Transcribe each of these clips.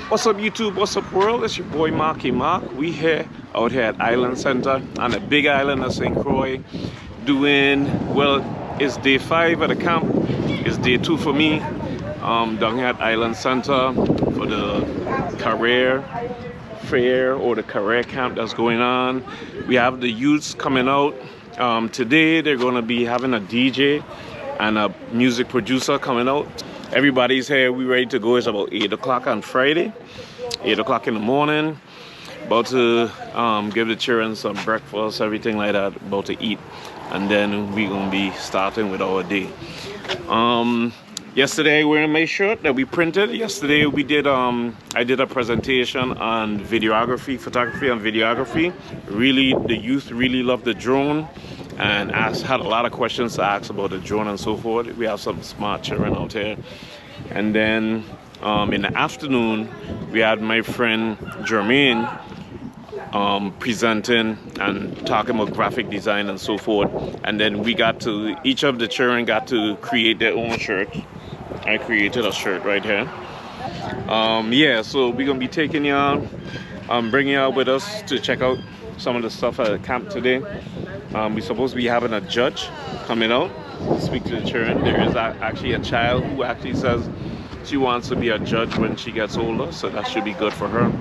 What's up YouTube, what's up world? It's your boy Marky Mark. We here out here at Island Center on the big island of St. Croix doing, well, it's day 5 at the camp. It's day 2 for me. Down here at Island Center for the career fair or the career camp that's going on. We have the youths coming out. Today they're going to be having a DJ and a music producer coming out. Everybody's here. We ready to go. It's about 8 o'clock on Friday, 8 o'clock in the morning. About to give the children some breakfast, everything like that, about to eat, and then we're gonna be starting with our day. Yesterday wearing my shirt that we printed. Yesterday we did I did a presentation on videography, photography and videography. Really, the youth really loved the drone and had a lot of questions to ask about the drone and so forth. We have some smart children out here. And then in the afternoon, we had my friend Jermaine presenting and talking about graphic design and so forth. And then each of the children got to create their own shirt. I created a shirt right here. Yeah, so we're gonna be taking y'all, bringing y'all with us to check out some of the stuff at the camp today. We're supposed to be having a judge coming out to speak to the children. There is actually a child who actually says she wants to be a judge when she gets older, so that should be good for her.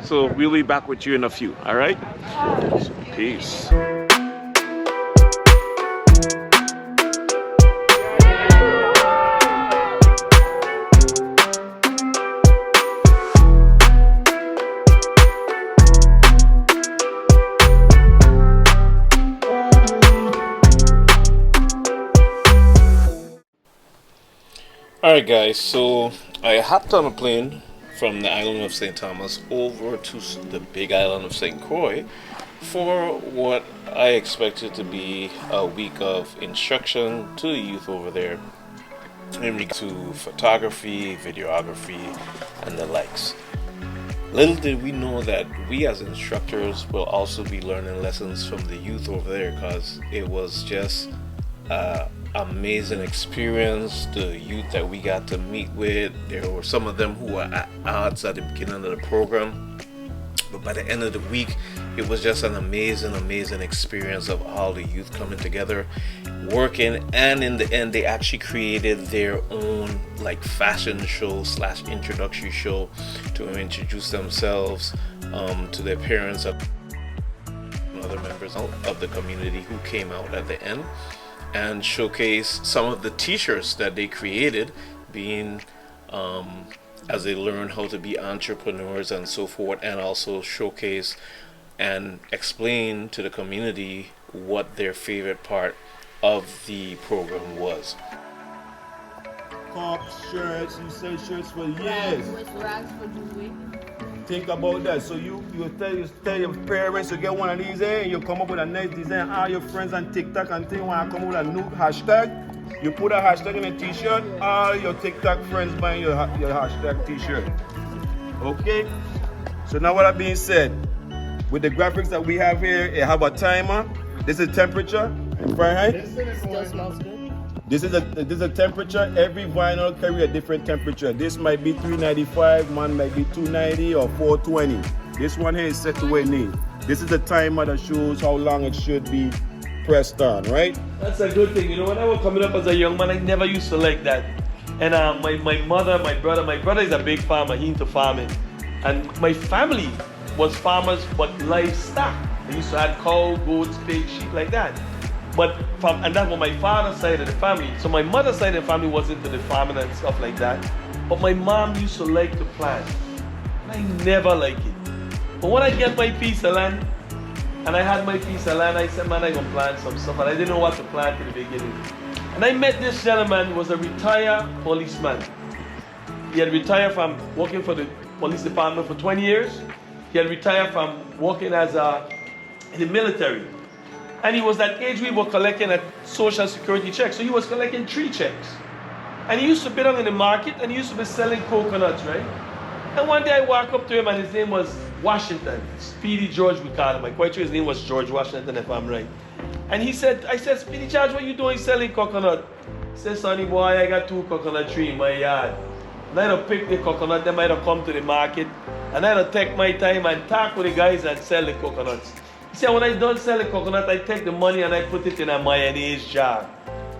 So we'll be back with you in a few, all right? So, peace. Alright guys, so I hopped on a plane from the island of St. Thomas over to the big island of St. Croix for what I expected to be a week of instruction to the youth over there in regards to photography, videography, and the likes. Little did we know that we as instructors will also be learning lessons from the youth over there, because it was just amazing experience. The youth that we got to meet with, there were some of them who were at odds at the beginning of the program, but by the end of the week it was just an amazing experience of all the youth coming together, working, and in the end they actually created their own like fashion show / introductory show to introduce themselves to their parents and other members of the community who came out at the end, and showcase some of the t-shirts that they created, being as they learn how to be entrepreneurs and so forth, and also showcase and explain to the community what their favorite part of the program was. Cups, shirts, you sell shirts for years. Rags for jewelry. Think about that. So you tell your parents to get one of these and you come up with a nice design. All your friends on TikTok and things want to come up with a new hashtag. You put a hashtag in a t-shirt, all your TikTok friends buying your hashtag t-shirt. Okay? So now what that being said, with the graphics that we have here, it have a timer. This is temperature, Fahrenheit. Still smells good. This is a temperature. Every vinyl carry a different temperature. This might be 395, one might be 290 or 420. This one here is set to where it needs. This is the timer that shows how long it should be pressed on, right? That's a good thing. You know, when I was coming up as a young man, I never used to like that. And my mother, my brother is a big farmer. He into farming. And my family was farmers, but livestock. They used to have cow, goats, pigs, sheep, like that. And that was my father's side of the family. So my mother's side of the family was into the farming and stuff like that. But my mom used to like to plant. And I never liked it. But when I get my piece of land, and I had my piece of land, I said, man, I'm gonna plant some stuff. And I didn't know what to plant in the beginning. And I met this gentleman who was a retired policeman. He had retired from working for the police department for 20 years. He had retired from working in the military. And he was that age we were collecting a social security check. So he was collecting 3 checks. And he used to be down in the market and he used to be selling coconuts, right? And one day I walked up to him and his name was Washington. Speedy George, we call him. I'm quite sure his name was George Washington, if I'm right. And I said, Speedy George, what you doing selling coconut? He said, sonny boy, I got 2 coconut trees in my yard. and I'd pick the coconut, then I'd come to the market, and I'd take my time and talk with the guys and sell the coconuts. See, when I done sell the coconut, I take the money and I put it in a mayonnaise jar.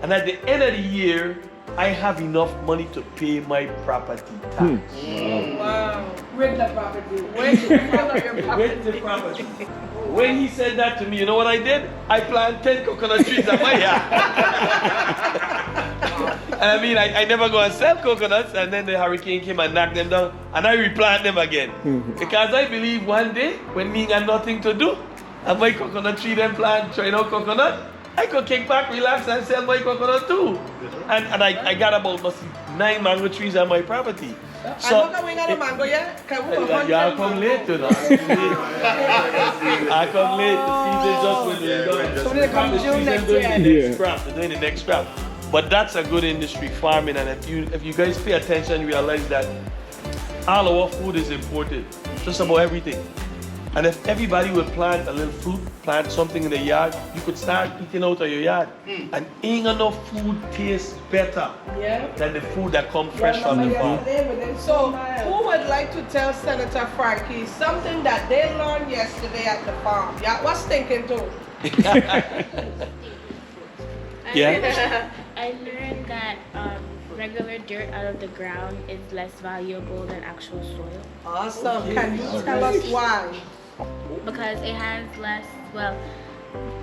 And at the end of the year, I have enough money to pay my property tax. Wow. With the property. With the property. When he said that to me, you know what I did? I planted 10 coconut trees at my yard. And I mean, I never go and sell coconuts, and then the hurricane came and knocked them down, and I replant them again. Because I believe one day, when me got nothing to do, and my coconut tree then plant, trying out coconut, I could kick back, relax, and sell my coconut too. And I got about 9 mango trees on my property. So, I'm not going on a mango yet. Can we go I come late to that. I come late. The season just went done. So they come June next year. They're doing the next crop. But that's a good industry, farming. And if you guys pay attention, realize that all our food is imported. Just about everything. And if everybody would plant a little fruit, plant something in the yard, you could start eating out of your yard. And ain't enough food tastes better than the food that comes fresh from the farm. So, who would like to tell Senator Frankie something that they learned yesterday at the farm? Yeah, what's thinking too? Yeah? I learned that regular dirt out of the ground is less valuable than actual soil. Awesome. Can you tell us why? Because it has less,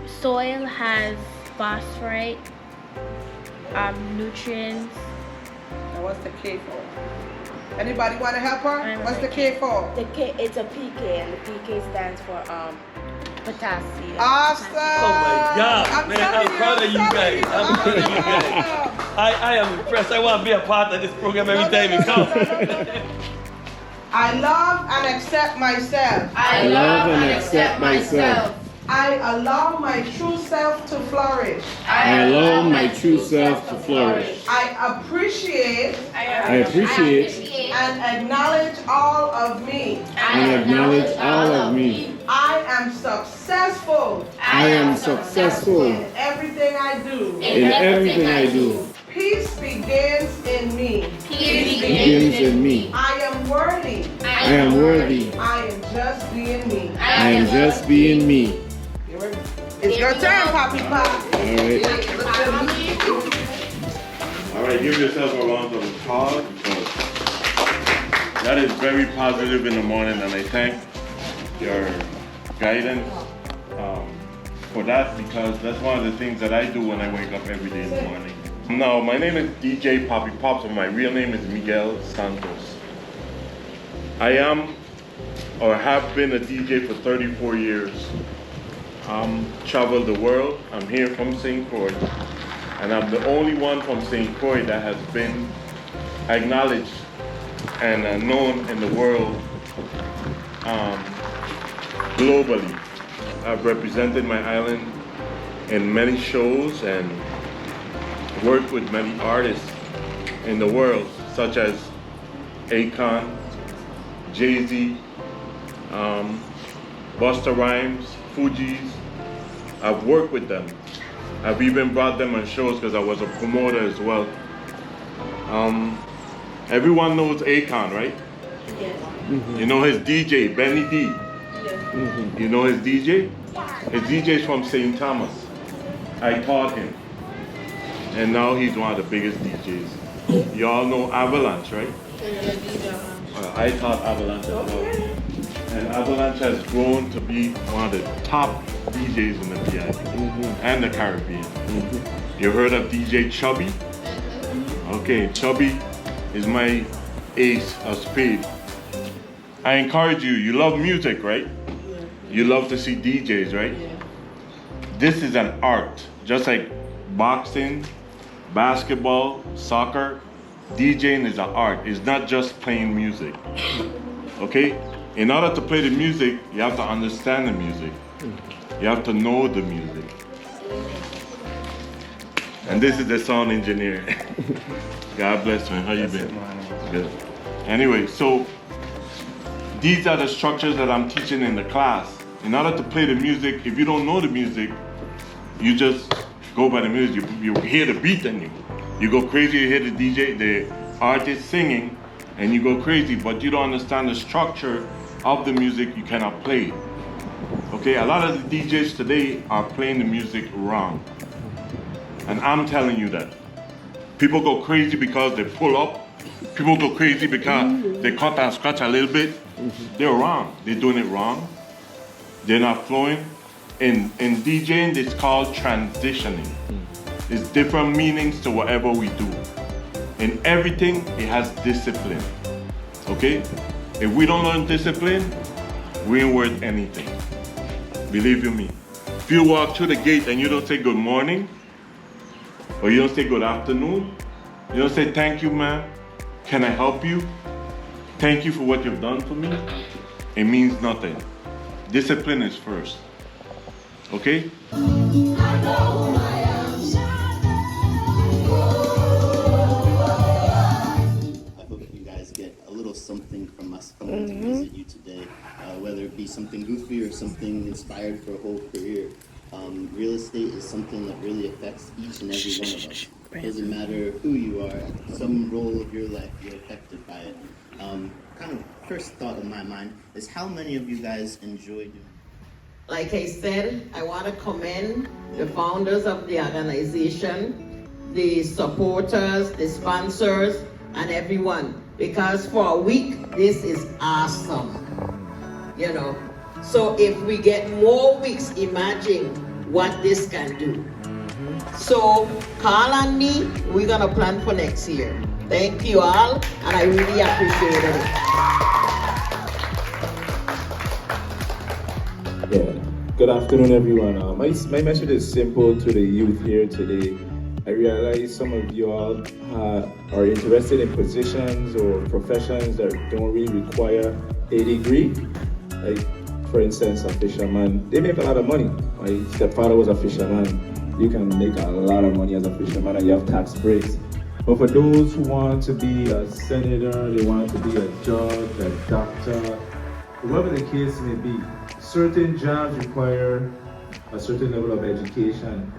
soil has phosphorite, nutrients. Now what's the K for? Anybody want to help her? What's the K for? The K, it's a PK, and the PK stands for potassium. Awesome. Oh my God, man, I'm proud of you guys. I'm proud of you guys. I am impressed. I want to be a part of this program every time you come. I love and accept myself. I love and accept myself. I allow my true self to flourish. I allow my true self to flourish. I appreciate I appreciate and acknowledge all of me. and acknowledge all of me. I am successful I am successful in everything I do. in everything I do. Peace begins in me. Peace begins in me. I am worthy. I am worthy. I am just being me. I am just being me. It's your turn, Poppy Pop. All right, give yourself a round of applause because that is very positive in the morning, and I thank your guidance for that, because that's one of the things that I do when I wake up every day in the morning. Now, my name is DJ Poppy Pops, and my real name is Miguel Santos. I am or have been a DJ for 34 years. Traveled the world. I'm here from St. Croix, and I'm the only one from St. Croix that has been acknowledged and known in the world globally. I've represented my island in many shows and worked with many artists in the world, such as Akon, Jay-Z, Busta Rhymes, Fugees. I've worked with them. I've even brought them on shows because I was a promoter as well. Everyone knows Akon, right? Yes. You know his DJ, Benny D. Yes. You know his DJ? His DJ is from St. Thomas. I taught him. And now he's one of the biggest DJs. You all know Avalanche, right? I taught Avalanche as well. And Avalanche has grown to be one of the top DJs in the VIP and the Caribbean. You heard of DJ Chubby? Okay, Chubby is my ace of spades. I encourage you, you love music, right? You love to see DJs, right? This is an art, just like boxing, basketball, soccer. DJing is an art. It's not just playing music. Okay? In order to play the music, you have to understand the music. You have to know the music. And this is the sound engineer. God bless you. How you been? Good. Anyway, so these are the structures that I'm teaching in the class. In order to play the music, if you don't know the music, you just go by the music. You hear the beat and you go crazy. You hear the DJ, the artist singing, and you go crazy, but you don't understand the structure of the music, you cannot play. Okay, a lot of the DJs today are playing the music wrong. And I'm telling you that. People go crazy because they pull up. People go crazy because they cut and scratch a little bit. They're wrong. They're doing it wrong. They're not flowing. In DJing, it's called transitioning. There's different meanings to whatever we do. In everything, it has discipline. Okay? If we don't learn discipline, we ain't worth anything. Believe you me. If you walk through the gate and you don't say good morning, or you don't say good afternoon, you don't say thank you, man, can I help you? Thank you for what you've done for me. It means nothing. Discipline is first. Okay? Get a little something from us coming to visit you today, whether it be something goofy or something inspired for a whole career. Real estate is something that really affects each and every one of us. It doesn't matter who you are, at some role of your life, you're affected by it. Kind of first thought in my mind is how many of you guys enjoy doing. Like I said, I want to commend the founders of the organization, the supporters, the sponsors, and everyone. Because for a week, this is awesome, you know. So if we get more weeks, imagine what this can do. So call on me, we're gonna plan for next year. Thank you all, and I really appreciate it. Yeah. Good afternoon, everyone. My message is simple to the youth here today. I realize some of you all are interested in positions or professions that don't really require a degree. Like, for instance, a fisherman. They make a lot of money. My stepfather was a fisherman. You can make a lot of money as a fisherman and you have tax breaks. But for those who want to be a senator, they want to be a judge, a doctor, whatever the case may be, certain jobs require a certain level of education.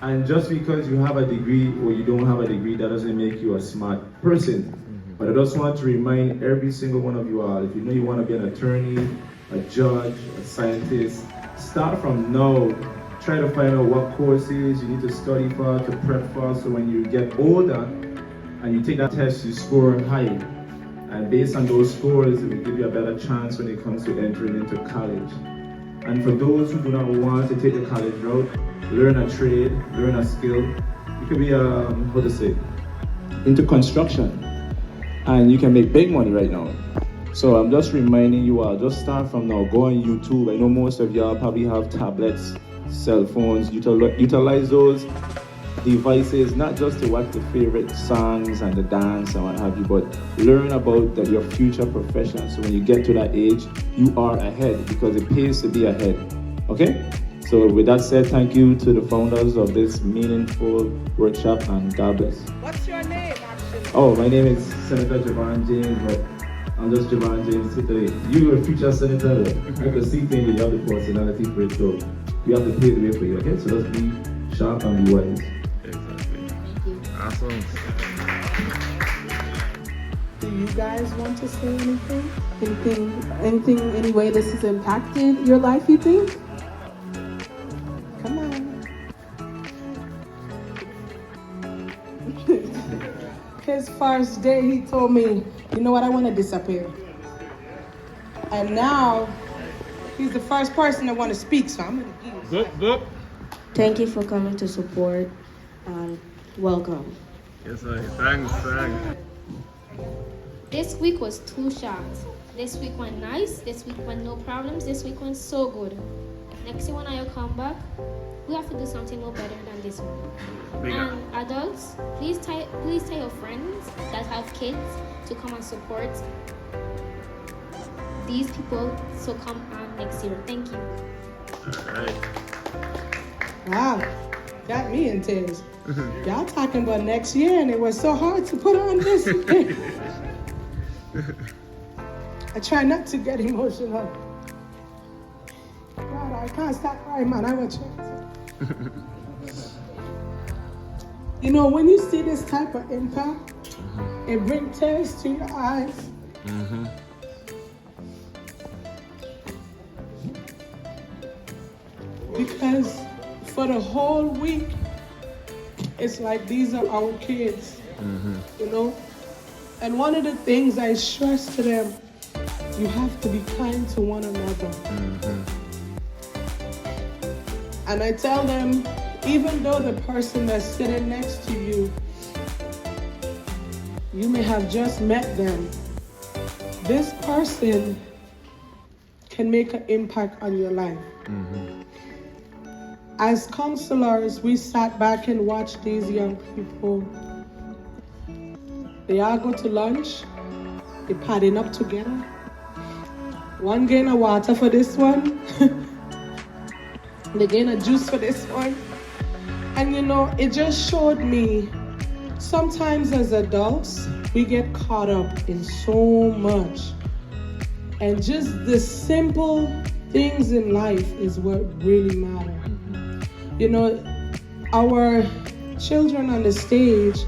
And just because you have a degree or you don't have a degree, that doesn't make you a smart person. But I just want to remind every single one of you all, if you know you want to be an attorney, a judge, a scientist, start from now. Try to find out what courses you need to study for, to prep for, so when you get older and you take that test, you score high. And based on those scores, it will give you a better chance when it comes to entering into college. And for those who do not want to take the college route, learn a trade, learn a skill. You could be, into construction. And you can make big money right now. So I'm just reminding you all, just start from now, go on YouTube. I know most of y'all probably have tablets, cell phones. Utilize those devices, not just to watch the favorite songs and the dance and what have you, but learn about your future profession. So when you get to that age, you are ahead, because it pays to be ahead. Okay? So with that said, thank you to the founders of this meaningful workshop, and God bless. What's your name, actually? Oh, my name is Senator Javon James, but I'm just Javon James today. You're a future senator. I can see things that you have the personality for it, so you have to pay the way for you, okay? So let's be sharp and be wise. Exactly. Awesome. Do you guys want to say anything? Anything, any way this has impacted your life, you think? Come on. His first day, he told me, you know what, I want to disappear. And now, he's the first person that want to speak, so I'm going to give you. Thank you for coming to support, and welcome. Yes, sir. Thanks. This week was too short. This week went nice. This week went no problems. This week went so good. Next year when I come back, we have to do something more better than this one. And adults, please tell your friends that have kids to come and support these people. So come on next year. Thank you. All right. Wow, got me in tears. Y'all talking about next year, and it was so hard to put on this. I try not to get emotional. God, I can't stop crying, man. I want you. You know, when you see this type of impact, It brings tears to your eyes. Mm-hmm. Because for the whole week, it's like these are our kids, you know? And one of the things I stress to them, you have to be kind to one another. And I tell them, even though the person that's sitting next to you, you may have just met them, this person can make an impact on your life. As counselors, we sat back and watched these young people. They all go to lunch, they padding up together. One gain of water for this one, they gain a juice for this one. And you know, it just showed me, sometimes as adults, we get caught up in so much. And just the simple things in life is what really matter. You know, our children on the stage,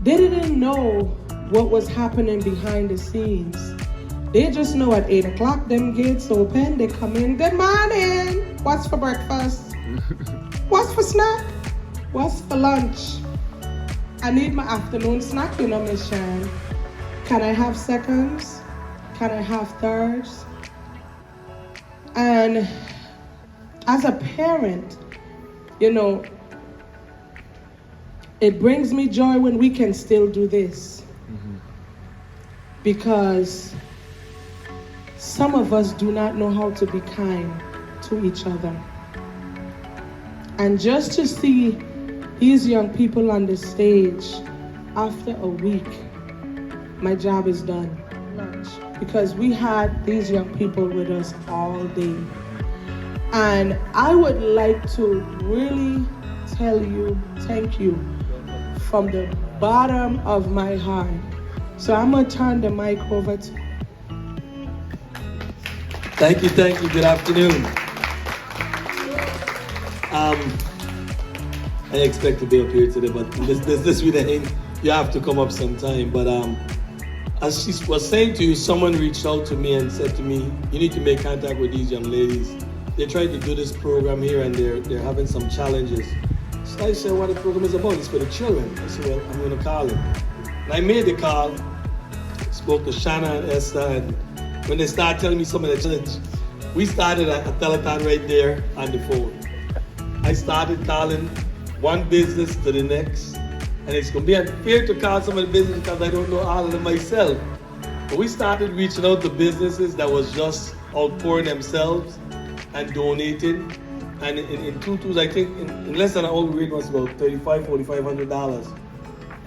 they didn't know what was happening behind the scenes. They just know at 8 o'clock, them gates open, they come in, good morning, what's for breakfast? What's for snack? What's for lunch? I need my afternoon snack, you know, Miss Sharon. Can I have seconds? Can I have thirds? And as a parent, you know, it brings me joy when we can still do this. Because some of us do not know how to be kind to each other. And just to see these young people on the stage after a week, my job is done. Because we had these young people with us all day. And I would like to really tell you thank you from the bottom of my heart. So I'm gonna turn the mic over to Thank you, good afternoon. I expect to be up here today, but this week I think you have to come up sometime. But as she was saying to you, someone reached out to me and said to me, you need to make contact with these young ladies. They're trying to do this program here and they're having some challenges. So I said, what the program is about? It's for the children. I said, well, I'm gonna call them. And I made the call, spoke to Shanna and Esther, and when they started telling me some of the challenges, we started a telethon right there on the phone. I started calling one business to the next, and it's gonna be unfair to call some of the businesses because I don't know all of them myself. But we started reaching out to businesses that was just outpouring themselves and donating. And in tutus, I think in less than an hour, we raised was about $4,500.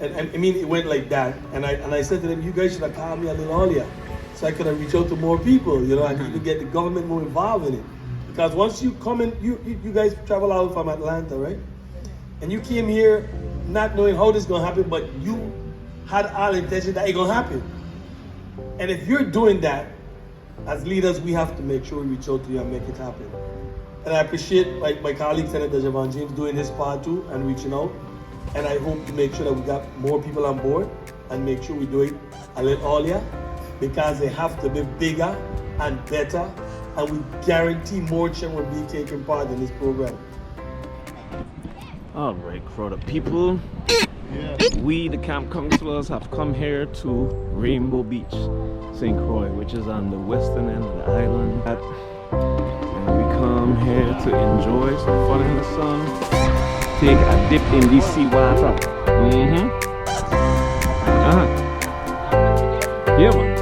And I mean, it went like that. And I said to them, you guys should have called me a little earlier so I could have reached out to more people, you know, and even get the government more involved in it. Because once you come in, you guys travel out from Atlanta, right? And you came here not knowing how this is gonna happen, but you had all intention that it's gonna happen. And if you're doing that, as leaders, we have to make sure we reach out to you and make it happen. And I appreciate my colleague, Senator Javon James, doing his part too and reaching out. And I hope to make sure that we got more people on board and make sure we do it a little earlier, because they have to be bigger and better, and we guarantee more children will be taking part in this program. All right, crowd of people. We, the camp counselors, have come here to Rainbow Beach, St. Croix, which is on the western end of the island. And we come here to enjoy some fun in the sun, take a dip in the sea water. Yeah, man.